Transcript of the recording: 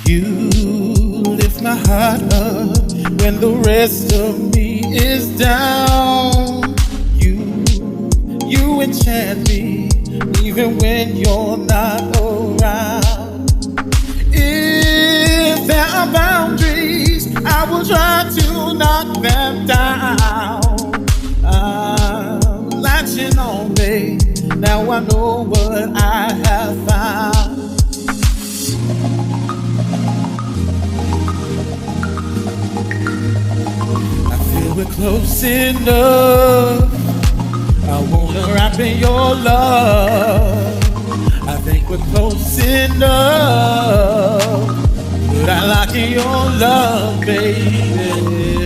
You lift my heart up when the rest of me is down. You enchant me even when you're not around. If there are boundaries, I will try to knock them down. I'm latching on, babe. Now I know what I have found. I feel we're close enough. I wanna wrap in your love. I think we're close enough. But I like in your love, baby.